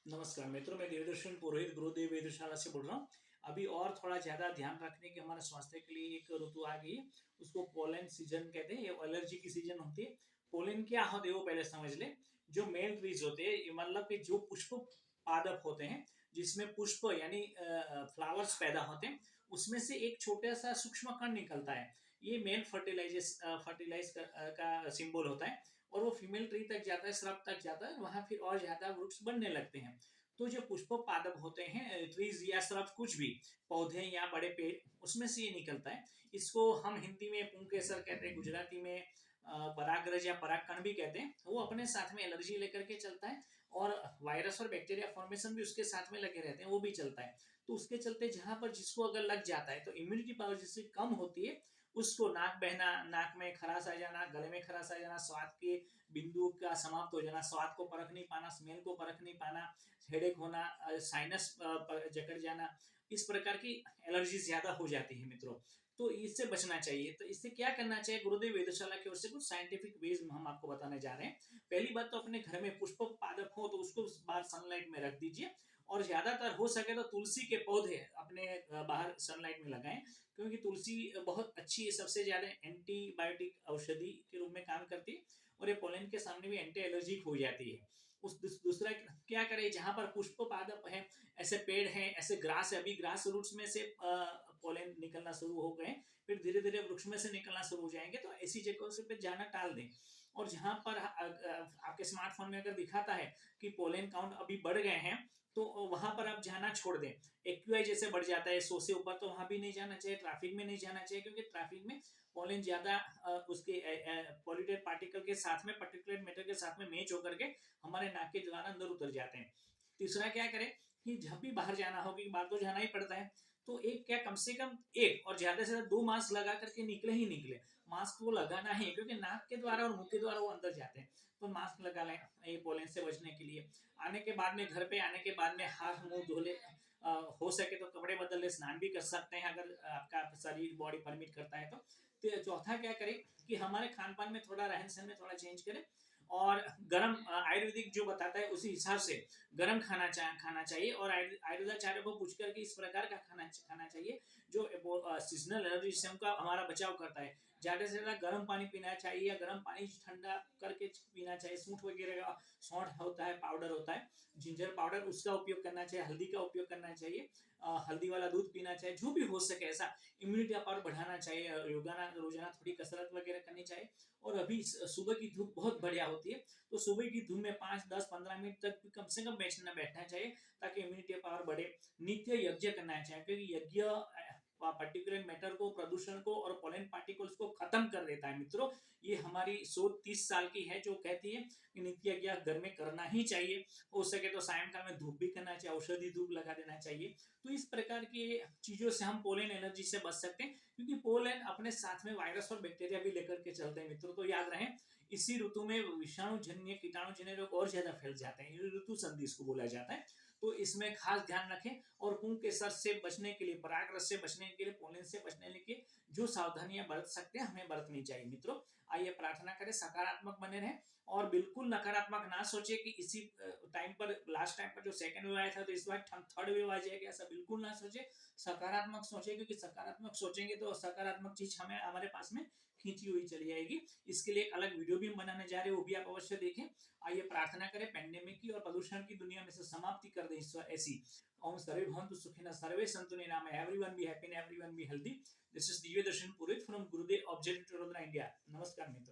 नमस्कार मित्रों, मैं देवदर्शन पुरोहित गुरुदेव वेदशाला से बोल रहा हूँ। अभी और थोड़ा ज्यादा ध्यान रखने की हमारे स्वास्थ्य के लिए एक ऋतु आ गई है। उसको पोलन सीजन कहते हैं। ये एलर्जी की सीजन होती है। पोलन क्या होते हैं वो पहले समझ ले। जो मेल ट्रीज होते हैं, ये मतलब कि जो पुष्प पादप होते हैं, जिसमें पुष्प यानी फ्लावर्स पैदा होते हैं, उसमें से एक छोटा सा सूक्ष्म कण निकलता है। ये मेल फर्टिलाइज का सिंबल होता है। और वो फीमेल ट्री तक जाता है, श्रब तक जाता है, वहां फिर और ज्यादा वृक्ष बनने लगते हैं। तो जो पुष्प पादप होते हैं, ट्रीज या श्रब, कुछ भी पौधे या बड़े पेड़, उसमें से ये निकलता है। इसको हम हिंदी में पुंकेसर कहते हैं, गुजराती में परागरज या परागकण भी कहते हैं। वो अपने साथ में एलर्जी लेकर के चलता है। और वायरस और बैक्टीरिया फॉर्मेशन भी उसके साथ में लगे रहते हैं, वो भी चलता है। तो उसके चलते जहां पर जिसको अगर लग जाता है, तो इम्यूनिटी पावर जिससे कम होती है, उसको नाक बहना, नाक में खराश आ जाना, गले में खराश आ जाना, स्वाद के बिंदु का समाप्त हो जाना, स्वाद को परख नहीं पाना, स्मेल को परख नहीं पाना, हेडेक होना, साइनस जकड़ जाना, इस प्रकार की एलर्जी ज्यादा हो जाती है मित्रों। तो इससे बचना चाहिए। तो इससे क्या करना चाहिए, गुरुदेव वेदशाला की ओर से कुछ साइंटिफिक वेज हम आपको बताने जा रहे हैं। पहली बात तो अपने घर में पुष्प पादप हो तो उसको बाहर सनलाइट में रख दीजिए। और ज्यादातर हो सके तो तुलसी के पौधे अपने बाहर सनलाइट में लगाएं। क्योंकि तुलसी बहुत अच्छी, सबसे ज्यादा एंटीबायोटिक औषधि के रूप में काम करती है। और ये पोलन के सामने भी एंटी एलर्जिक हो जाती है। दूसरा क्या करें, जहां पर पुष्प पादप है, ऐसे पेड़ हैं, ऐसे ग्रास है, अभी ग्रास रूट्स में से पोलन निकलना शुरू हो गए, फिर धीरे धीरे वृक्ष में से निकलना शुरू हो जाएंगे। तो ऐसी जगहों से पे जाना टाल दें। और जहां पर आपके स्मार्टफोन में अगर दिखाता है कि पोलन काउंट अभी बढ़ गए हैं, तो वहां पर आप जाना छोड़ दें। एक्यूआई जैसे बढ़ जाता है 100 से ऊपर, तो वहां भी नहीं जाना चाहिए। ट्रैफिक में नहीं जाना चाहिए, क्योंकि ट्रैफिक में पोलन ज्यादा उसके पॉल्यूटेड पार्टिकल के साथ में, पर्टिकुलेट मैटर के साथ में मैच होकर के हमारे नाक के द्वारा अंदर उतर जाते हैं। तीसरा क्या करें कि जब भी बाहर जाना हो, कि बाहर तो जाना ही पड़ता है, तो एक क्या, कम से कम एक और ज्यादा से ज्यादा 2 मास्क लगा करके निकले ही निकले। मास्क वो लगाना है, क्योंकि नाक के द्वारा और मुंह के द्वारा वो अंदर जाते हैं। तो मास्क लगा लें ये पोलन से बचने के लिए। आने के बाद में, घर पे आने के बाद में हाथ मुंह धो ले। हो सके तो कपड़े बदल ले, स्नान भी कर सकते हैं अगर आपका शरीर बॉडी परमिट करता है तो चौथा क्या करें कि हमारे खान पान में थोड़ा, रहन सहन में थोड़ा चेंज करें। और गरम, आयुर्वेदिक जो बताता है उसी हिसाब से गरम खाना चाहिए। और आयुर्वेदाचार्य को पूछ करके इस प्रकार का खाना खाना चाहिए जो सीजनल एलर्जी से हमका हमारा बचाव करता है। ज्यादा से ज्यादा गर्म पानी पीना चाहिए, या गर्म पानी ठंडा करके पीना चाहिए। सूंठ वगैरह का, सौंठ होता है, पाउडर होता है, जिंजर पाउडर, उसका उपयोग करना चाहिए। हल्दी का उपयोग करना चाहिए। हल्दी वाला दूध पीना चाहिए, जो भी हो सके ऐसा। इम्यूनिटी पावर बढ़ाना चाहिए। योगाना रोजाना थोड़ी कसरत वगैरह करनी चाहिए। और अभी सुबह की धूप बहुत बढ़िया होती है। तो सुबह की धूप में 5 10 15 मिनट तक कम से कम बैठना चाहिए, ताकि इम्यूनिटी पावर बढ़े। नित्य यज्ञ करना चाहिए, क्योंकि यज्ञ पर्टिकुलर मैटर को, प्रदूषण को और पोलन पार्टिकल्स को खत्म कर देता है मित्रों। ये हमारी शोध 30 साल की है, जो कहती है कि नित्य यज्ञ घर में करना ही चाहिए। हो सके तो सायंकाल में धूप भी करना चाहिए, औषधि धूप लगा देना चाहिए। तो इस प्रकार की चीजों से हम पोलन एलर्जी से बच सकते हैं। क्योंकि पोलन अपने साथ में वायरस और बैक्टीरिया भी लेकर के चलते हैं मित्रों। तो याद रहे, इसी ऋतु में विषाणु जन्य, कीटाणु जन्य रोग और ज्यादा फैल जाते हैं। ऋतु संधि इसको बोला जाता है। तो इसमें खास ध्यान रखें। और पुंग के सर से बचने के लिए, पराग रस से बचने के लिए, पोलन से बचने के लिए जो सावधानियां बरत सकते हैं, हमें बरतनी चाहिए मित्रों। आइए प्रार्थना करें, सकारात्मक बने रहें। और बिल्कुल नकारात्मक ना सोचे कि इसी टाइम पर, लास्ट टाइम पर जो सेकंड वेव आया था, तो इस बार थर्ड वेव आ जाएगा, ऐसा बिल्कुल ना सोचे। सकारात्मक सोचे, क्योंकि सकारात्मक सोचेंगे तो सकारात्मक चीज हमें, हमारे पास में खींची हुई चली जाएगी। इसके लिए एक अलग वीडियो भी हम बनाने जा रहे हैं, वो भी आप अवश्य देखें। आइए प्रार्थना करें, पेंडेमिक की और प्रदूषण की दुनिया में से समाप्ति कर दे ईश्वर ऐसी। ओम सर्वे भवन्तु सुखिनः, सर्वे सन्तु निरामया, everyone be happy and everyone be healthy. This is Divya Darshan Purohit from Gurudev objective, India. नमस्कार मित्रों।